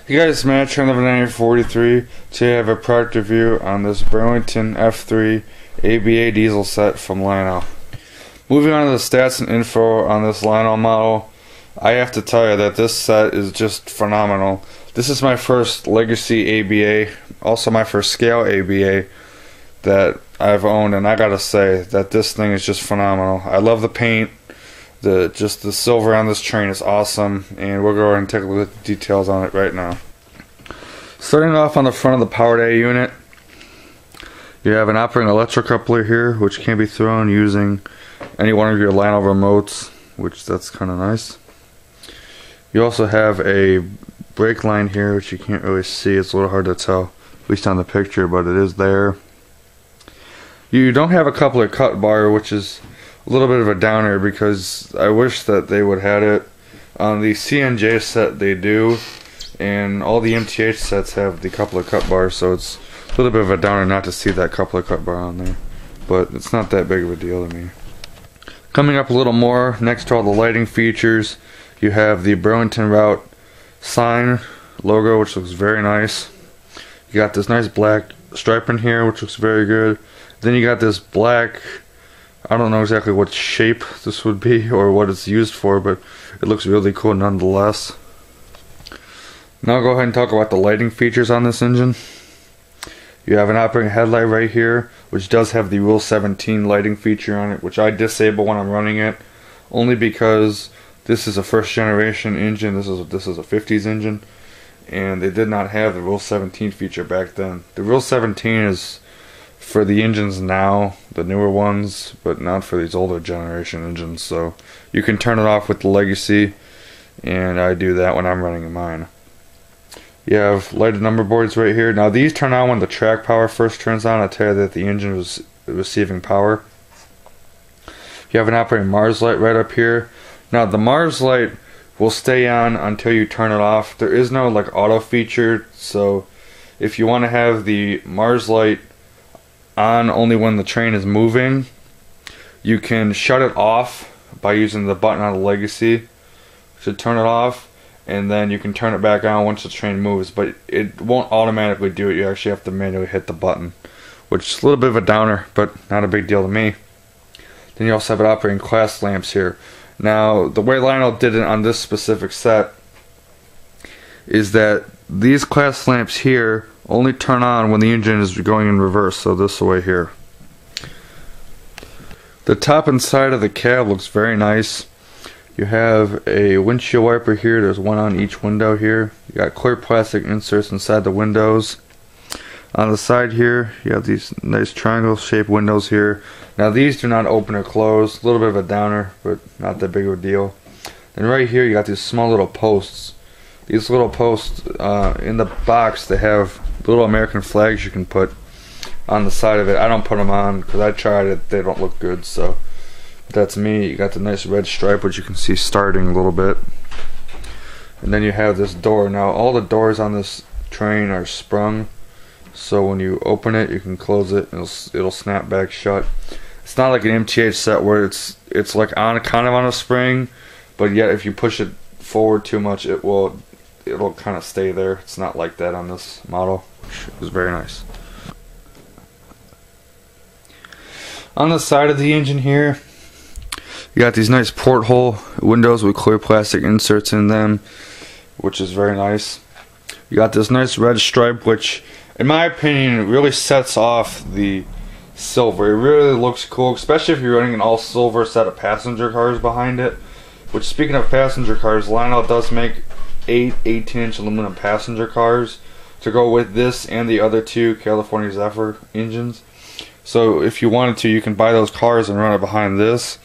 Hey guys, Matt, channel number 943. Today I have a product review on this Burlington F-3 ABA diesel set from Lionel. Moving on to the stats and info on this Lionel model, I have to tell you that this set is just phenomenal. This is my first legacy ABA, also my first scale ABA that I've owned, and I gotta say that this thing is just phenomenal. I love the paint. The silver on this train is awesome, and we'll go ahead and take a look at the details on it right now. Starting off on the front of the powered A unit, you have an operating electrocoupler here, which can be thrown using any one of your Lionel remotes, which that's kind of nice. You also have a brake line here, which you can't really see. It's a little hard to tell, at least on the picture, but it is there. You don't have a coupler cut bar, which is a little bit of a downer because I wish that they would have it. On the CNJ set they do, and all the MTH sets have the coupler cut bar, so it's a little bit of a downer not to see that coupler cut bar on there, but it's not that big of a deal to me. Coming up a little more, next to all the lighting features, you have the Burlington route sign logo, which looks very nice. You got this nice black stripe in here, which looks very good. Then you got this black, I don't know exactly what shape this would be or what it's used for, but it looks really cool nonetheless. Now I'll go ahead and talk about the lighting features on this engine. You have an operating headlight right here, which does have the Rule 17 lighting feature on it, which I disable when I'm running it, only because this is a first generation engine. This is a 50s engine, and they did not have the Rule 17 feature back then. The Rule 17 is for the engines now, the newer ones, but not for these older generation engines, so you can turn it off with the legacy, and I do that when I'm running mine. You have lighted number boards right here. Now these turn on when the track power first turns on. I tell you that the engine was receiving power. You have an operating Mars light right up here. Now the Mars light will stay on until you turn it off. There is no like auto feature, so if you want to have the Mars light on only when the train is moving, you can shut it off by using the button on the legacy to turn it off, and then you can turn it back on once the train moves, but it won't automatically do it. You actually have to manually hit the button, which is a little bit of a downer, but not a big deal to me. Then you also have an operating class lamps here. Now the way Lionel did it on this specific set is that these class lamps here only turn on when the engine is going in reverse, so this way here. The top and side of the cab looks very nice. You have a windshield wiper here. There's one on each window here. You got clear plastic inserts inside the windows. On the side here, you have these nice triangle shaped windows here. Now these do not open or close. A little bit of a downer, but not that big of a deal. And right here you got these small little posts. These little posts in the box, they have little American flags you can put on the side of it. I don't put them on because I tried it. They don't look good, so that's me. You got the nice red stripe, which you can see starting a little bit. And then you have this door. Now all the doors on this train are sprung, so when you open it, you can close it and it'll snap back shut. It's not like an MTH set where it's like on kind of on a spring, but yet if you push it forward too much, it'll kind of stay there. It's not like that on this model, which is very nice. On the side of the engine here, you got these nice porthole windows with clear plastic inserts in them, which is very nice. You got this nice red stripe, which in my opinion really sets off the silver. It really looks cool, especially if you're running an all silver set of passenger cars behind it. Which, speaking of passenger cars, Lionel does make 8 18-inch aluminum passenger cars to go with this and the other two Cailfornia Zephyr engines. So if you wanted to, you can buy those cars and run it behind this.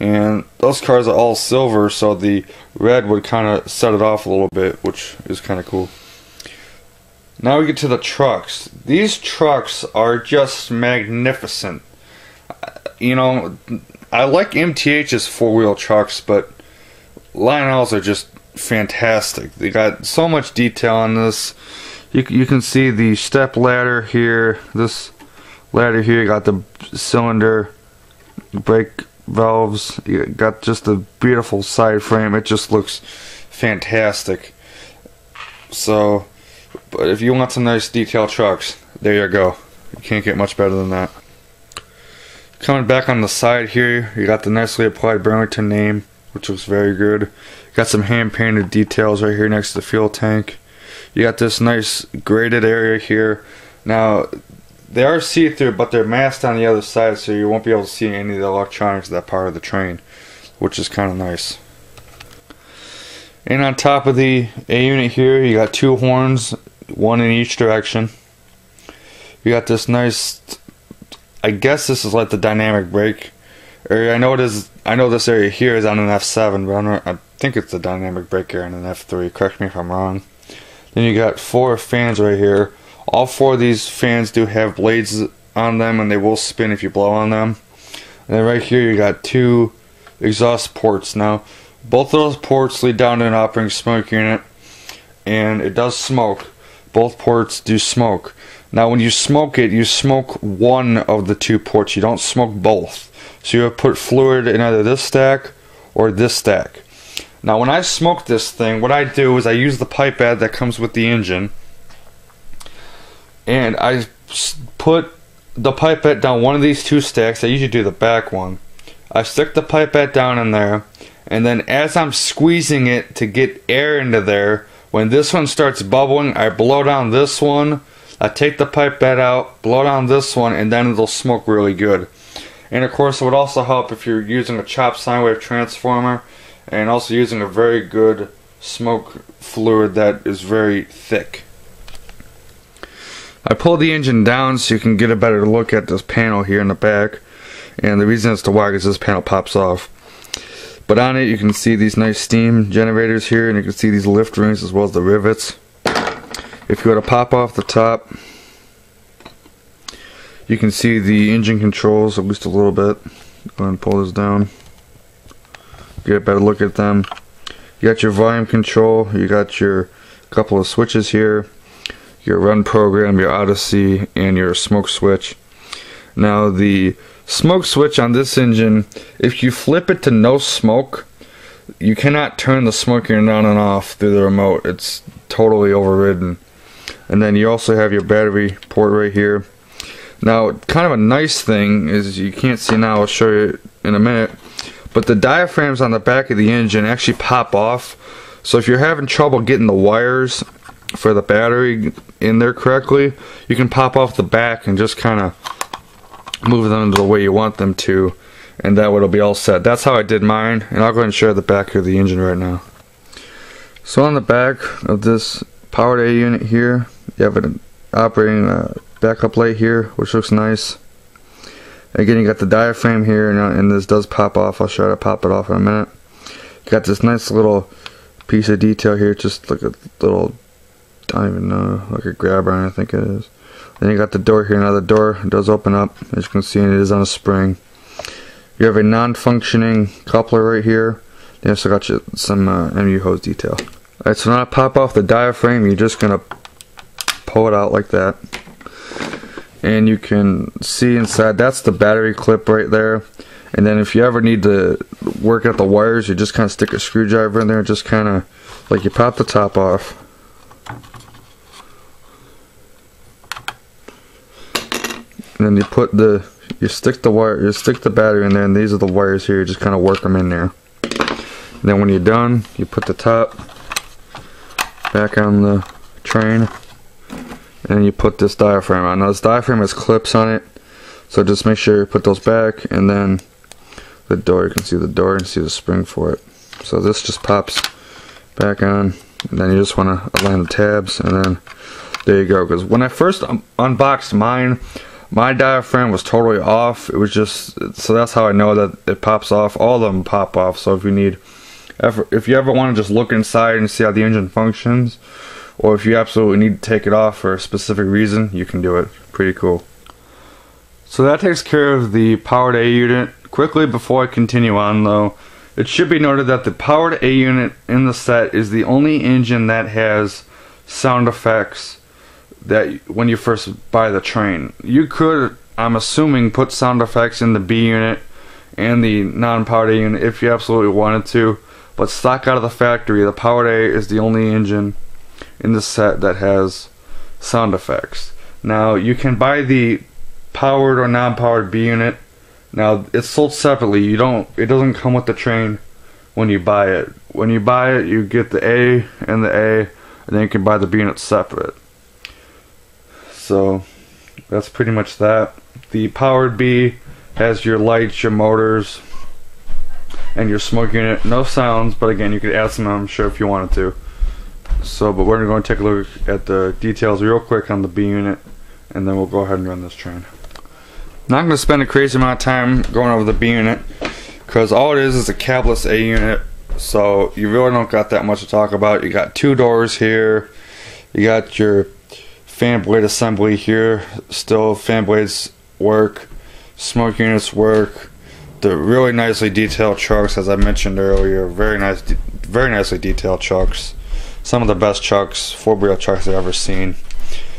And those cars are all silver, so the red would kind of set it off a little bit, which is kind of cool. Now we get to the trucks. These trucks are just magnificent. You know, I like MTH's four-wheel trucks, but Lionel's are just fantastic. They got so much detail on this. You can see the step ladder here. This ladder here, you got the cylinder, brake valves. You got just a beautiful side frame. It just looks fantastic. So, but if you want some nice detailed trucks, there you go. You can't get much better than that. Coming back on the side here, you got the nicely applied Burlington name, which looks very good. You got some hand painted details right here next to the fuel tank. You got this nice graded area here. Now, they are see-through, but they're masked on the other side, so you won't be able to see any of the electronics of that part of the train, which is kind of nice. And on top of the A unit here, you got two horns, one in each direction. You got this nice, I guess this is like the dynamic brake area. I know it is. I know this area here is on an F7, but I think it's the dynamic brake area on an F3. Correct me if I'm wrong. Then you got 4 fans right here. All 4 of these fans do have blades on them, and they will spin if you blow on them. And then right here you got 2 exhaust ports. Now, both of those ports lead down to an operating smoke unit, and it does smoke. Both ports do smoke. Now, when you smoke it, you smoke one of the 2 ports. You don't smoke both. So you put fluid in either this stack or this stack. Now, when I smoke this thing, what I do is I use the pipette that comes with the engine, and I put the pipette down one of these 2 stacks. I usually do the back one. I stick the pipette down in there, and then as I'm squeezing it to get air into there, when this one starts bubbling, I blow down this one. I take the pipette out, blow down this one, and then it'll smoke really good. And of course, it would also help if you're using a chopped sine wave transformer, and also using a very good smoke fluid that is very thick. I pulled the engine down so you can get a better look at this panel here in the back, and the reason it's to why is this panel pops off. But on it you can see these nice steam generators here, and you can see these lift rings as well as the rivets. If you were to pop off the top, you can see the engine controls at least a little bit. Go ahead and pull this down. Get a better look at them. You got your volume control, you got your couple of switches here, your run program, your Odyssey, and your smoke switch. Now the smoke switch on this engine, if you flip it to no smoke, you cannot turn the smoke unit on and off through the remote. It's totally overridden. And then you also have your battery port right here. Now, kind of a nice thing is, you can't see now, I'll show you in a minute, but the diaphragms on the back of the engine actually pop off. So if you're having trouble getting the wires for the battery in there correctly, you can pop off the back and just kind of move them the way you want them to, and that way it'll be all set. That's how I did mine, and I'll go ahead and show the back of the engine right now. So on the back of this powered A unit here, you have an operating backup light here, which looks nice. Again, you got the diaphragm here, and this does pop off. I'll show you how to pop it off in a minute. You got this nice little piece of detail here, just like a little, I don't even know, like a grab iron, I think it is. Then you got the door here. Now the door does open up, as you can see, and it is on a spring. You have a non-functioning coupler right here. Then you also got you some MU hose detail. Alright, so now to pop off the diaphragm, you're just gonna pull it out like that. And you can see inside, that's the battery clip right there. And then if you ever need to work out the wires, you just kind of stick a screwdriver in there and just kind of, like, you pop the top off. And then you put you stick the battery in there, and these are the wires here, you just kind of work them in there. And then when you're done, you put the top back on the train, and you put this diaphragm on. Now this diaphragm has clips on it, so just make sure you put those back, and then the door, you can see the door and see the spring for it. So this just pops back on, and then you just want to align the tabs, and then there you go. Because when I first unboxed mine, my diaphragm was totally off. It was just, so that's how I know that it pops off. All of them pop off. So if you ever want to just look inside and see how the engine functions, or if you absolutely need to take it off for a specific reason, you can do it. Pretty cool. So that takes care of the powered A unit. Quickly before I continue on though, it should be noted that the powered A unit in the set is the only engine that has sound effects that when you first buy the train. You could, I'm assuming, put sound effects in the B unit and the non-powered A unit if you absolutely wanted to, but stock out of the factory, the powered A is the only engine in the set that has sound effects. Now you can buy the powered or non-powered B unit. Now it's sold separately. It doesn't come with the train when you buy it. When you buy it, you get the A and the A, and then you can buy the B unit separate. So that's pretty much that. The powered B has your lights, your motors, and your smoke unit. No sounds, but again, you could add some, I'm sure, if you wanted to. So, but we're going to take a look at the details real quick on the B unit, and then we'll go ahead and run this train. Not going to spend a crazy amount of time going over the B unit, because all it is a cabless A unit, so you really don't got that much to talk about. You got two doors here, you got your fan blade assembly here, still fan blades work, smoke units work. The really nicely detailed chucks, as I mentioned earlier, very nicely detailed chucks. Some of the best chucks, four-wheel chucks I've ever seen.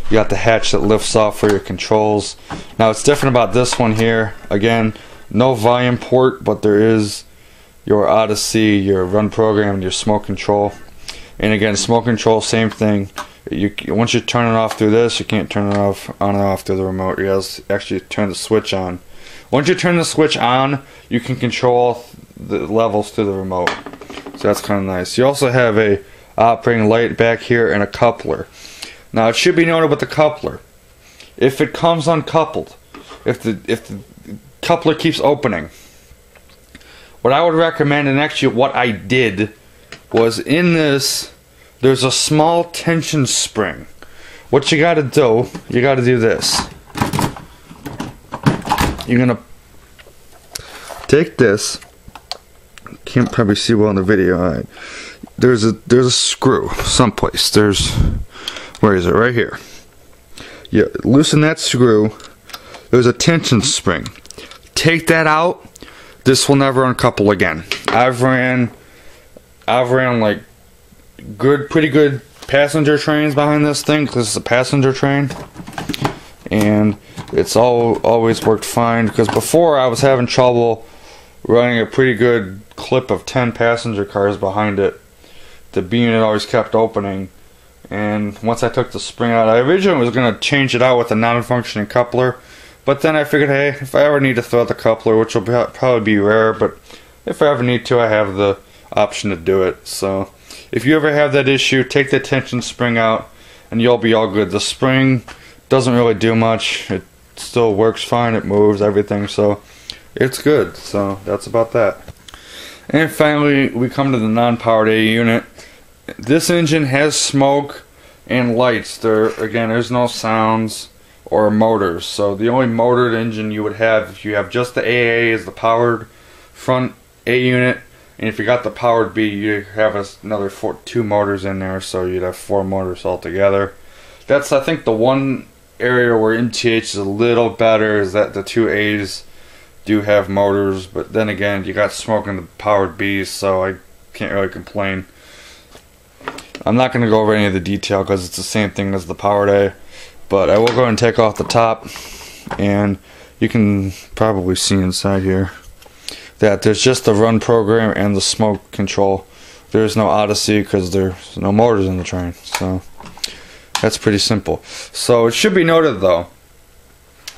You got the hatch that lifts off for your controls. Now what's different about this one here, again, no volume port, but there is your Odyssey, your run program, and your smoke control. And again, smoke control, same thing. Once you turn it off through this, you can't turn it off on and off through the remote. You guys actually turn the switch on. Once you turn the switch on, you can control the levels through the remote. So that's kind of nice. You also have a operating light back here and a coupler. Now it should be noted with the coupler, if it comes uncoupled, if the coupler keeps opening, what I would recommend, and actually what I did, was in this there's a small tension spring. What you gotta do, you gotta do this. You're gonna take this. Can't probably see well in the video. All right. There's a screw someplace. Where is it? Right here. You loosen that screw. There's a tension spring. Take that out. This will never uncouple again. I've ran like pretty good passenger trains behind this thing, because it's a passenger train, and it's always worked fine. Because before I was having trouble running a pretty good clip of 10 passenger cars behind it. The B unit always kept opening, and once I took the spring out, I originally was going to change it out with a non-functioning coupler, but then I figured, hey, if I ever need to throw out the coupler, which will probably be rare, but if I ever need to, I have the option to do it. So if you ever have that issue, take the tension spring out and you'll be all good. The spring doesn't really do much. It still works fine. It moves everything, so it's good. So that's about that. And finally, we come to the non-powered A unit. This engine has smoke and lights. There's no sounds or motors. So the only motored engine you would have, if you have just the AA, is the powered front A unit. And if you got the powered B, you have another two motors in there, so you'd have 4 motors altogether. That's, I think, the one area where MTH is a little better, is that the 2 A's do have motors, but then again, you got smoke in the powered B's, so I can't really complain. I'm not going to go over any of the detail because it's the same thing as the powered A, but I will go and take off the top, and you can probably see inside here that there's just the run program and the smoke control. There's no Odyssey because there's no motors in the train, so that's pretty simple. So it should be noted though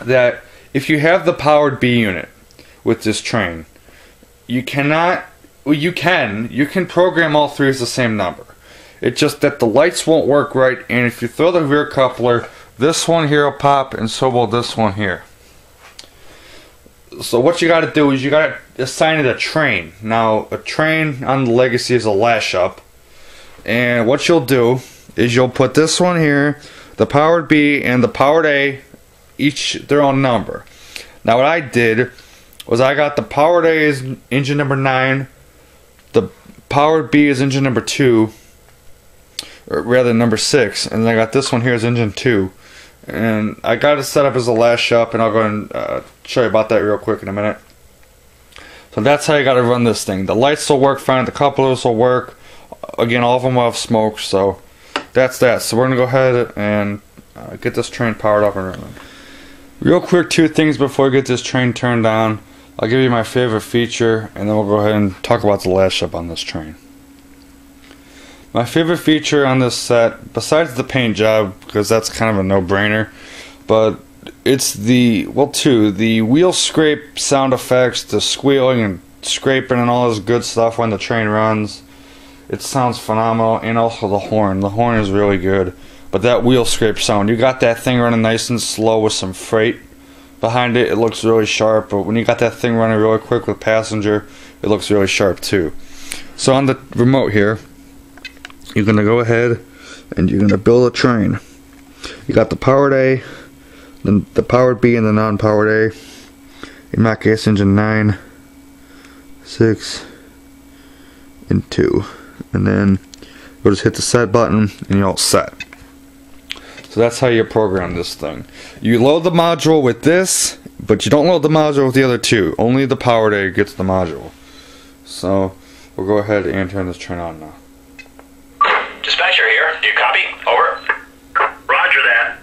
that if you have the powered B unit with this train, you can program all 3 as the same number. It's just that the lights won't work right, and if you throw the rear coupler, this one here will pop, and so will this one here. So what you got to do is you got to assign it a train. Now, a train on the Legacy is a lash up, and what you'll do is you'll put this one here, the powered B and the powered A, each their own number. Now what I did was I got the powered A as engine number 9, the powered B is engine number 2, or rather number 6, and then I got this one here as engine 2. And I got it set up as a lash up, and I'll go and show you about that real quick in a minute. So that's how you got to run this thing. The lights will work fine, the couplers will work. Again, all of them will have smoke, so that's that. So we're going to go ahead and get this train powered up and running. Real quick, 2 things before we get this train turned on. I'll give you my favorite feature, and then we'll go ahead and talk about the lash up on this train. My favorite feature on this set, besides the paint job, because that's kind of a no-brainer, but it's the wheel scrape sound effects, the squealing and scraping and all this good stuff when the train runs. It sounds phenomenal, and also the horn. The horn is really good, but that wheel scrape sound, you got that thing running nice and slow with some freight behind it, it looks really sharp, but when you got that thing running really quick with passenger, it looks really sharp too. So on the remote here, you're going to go ahead and you're going to build a train. You got the powered A, then the powered B and the non-powered A. In my case, engine 9, 6, and 2. And then you'll just hit the set button and you're all set. So that's how you program this thing. You load the module with this, but you don't load the module with the other two. Only the powered A gets the module. So we'll go ahead and turn this train on now. Dispatcher here. Do you copy? Over. Roger that.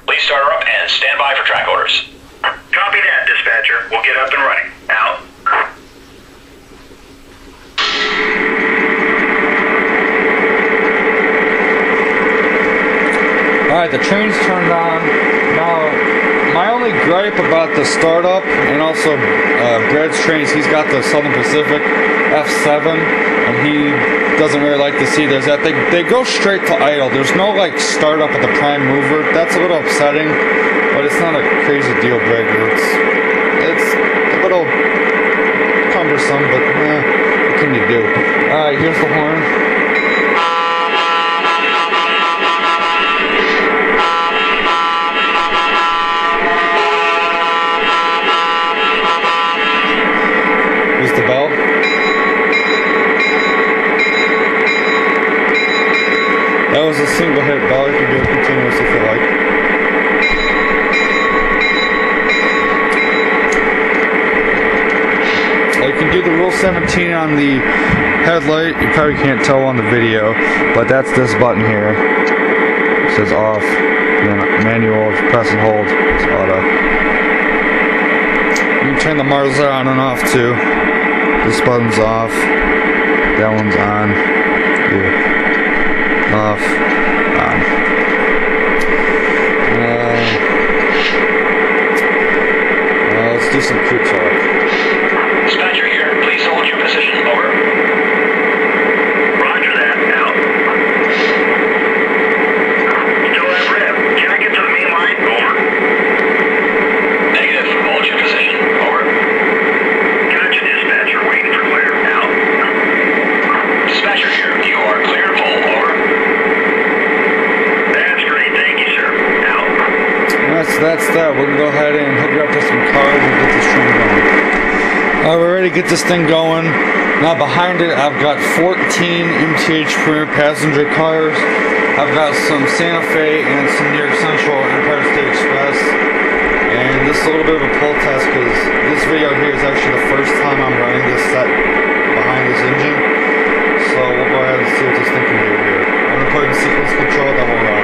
Please start her up and stand by for track orders. Copy that, dispatcher. We'll get up and running. Out. Alright, the train's turned on. Now, my only gripe about the startup, and also Brad's trains, he's got the Southern Pacific F-7, and he doesn't really like to see this, that they go straight to idle. There's no like startup at the prime mover. That's a little upsetting, but it's not a crazy deal breaker. It's a little cumbersome, but what can you do? Alright, here's the horn. Here's the bell. That was a single hit bell. You can do it continuous if you like. You can do the Rule 17 on the headlight. You probably can't tell on the video, but that's this button here. It says off. And then manual, press and hold. It's auto. You can turn the Marza on and off too. This button's off. That one's on. Here. Off, on. Let's do some crew talk. Dispatcher here. Please hold your position. Over. Roger that. Out. Still have rep. Can I get to the main line? Over. Negative. Hold your position. Over. Gotcha, dispatcher. Waiting for clear. Out. Dispatcher here. You are clear to pull. Over. That's that. We're going to go ahead and hook it up to some cars and get this train going. Alright, we're ready to get this thing going. Now behind it, I've got 14 MTH Premier passenger cars. I've got some Santa Fe and some New York Central Empire State Express. And this is a little bit of a pull test because this video here is actually the first time I'm running this set behind this engine. So we'll go ahead and see what this thing can do here. I'm going to put it in sequence control, then we'll run.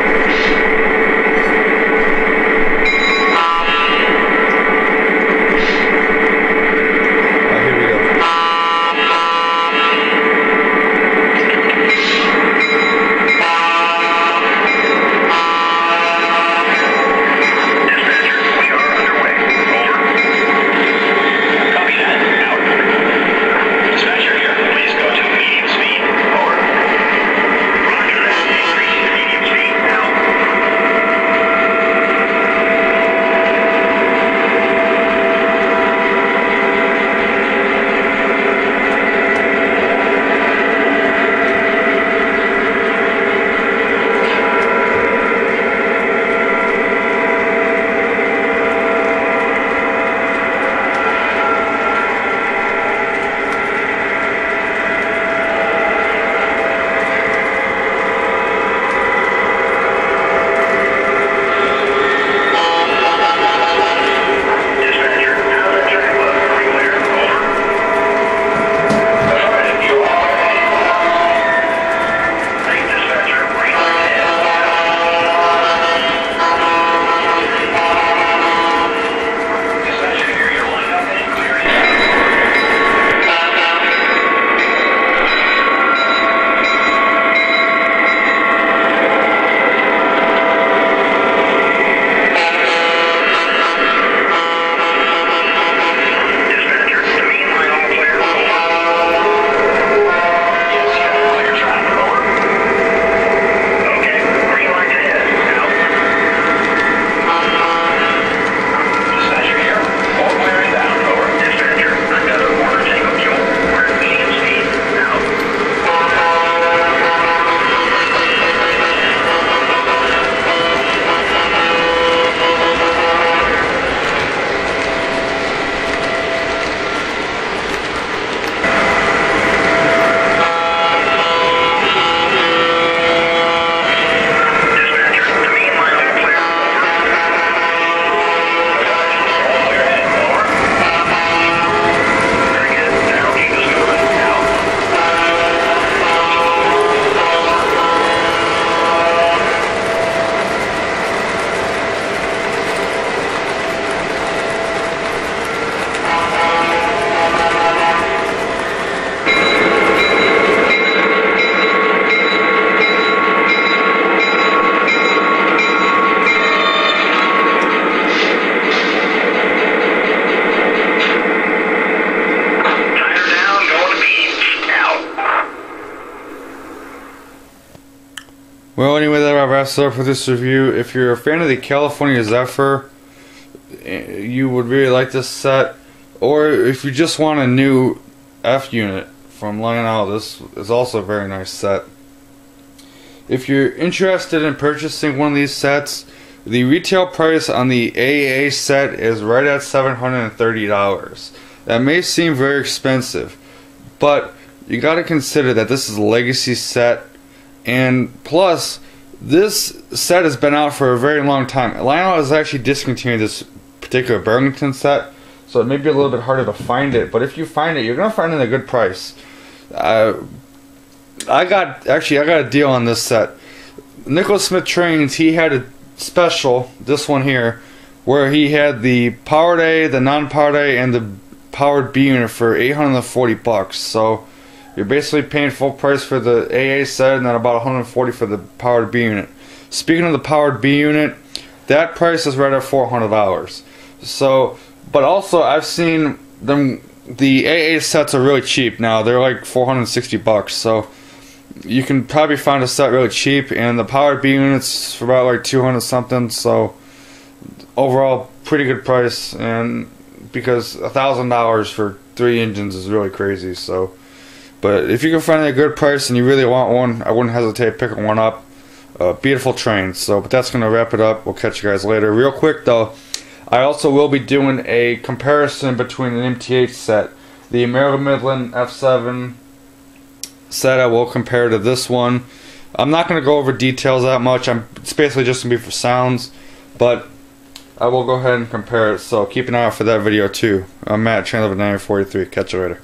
Well, anyway, that wraps it up for this review. If you're a fan of the Cailfornia Zephyr, you would really like this set. Or if you just want a new F unit from Lionel, this is also a very nice set. If you're interested in purchasing one of these sets, the retail price on the AA set is right at $730. That may seem very expensive, but you got to consider that this is a legacy set, and plus this set has been out for a very long time. Lionel has actually discontinued this particular Burlington set, so it may be a little bit harder to find it, but if you find it, you're gonna find it at a good price. I got a deal on this set. Nicholas Smith Trains, he had a special, this one here, where he had the powered A, the non-powered A, and the powered B unit for $840. So you're basically paying full price for the AA set and then about $140 for the powered B unit. Speaking of the powered B unit, that price is right at $400. So, but also I've seen them. The AA sets are really cheap now. They're like $460. So you can probably find a set really cheap, and the powered B units for about like 200 something. So overall, pretty good price, and because $1,000 for 3 engines is really crazy. So, but if you can find a good price and you really want one, I wouldn't hesitate picking one up. Beautiful train. So, but that's gonna wrap it up. We'll catch you guys later. Real quick though, I also will be doing a comparison between an MTH set, the American Midland F7 set. I will compare to this one. I'm not going to go over details that much. It's basically just going to be for sounds, but I will go ahead and compare it. So keep an eye out for that video too. I'm Matt, channel 943. Catch you later.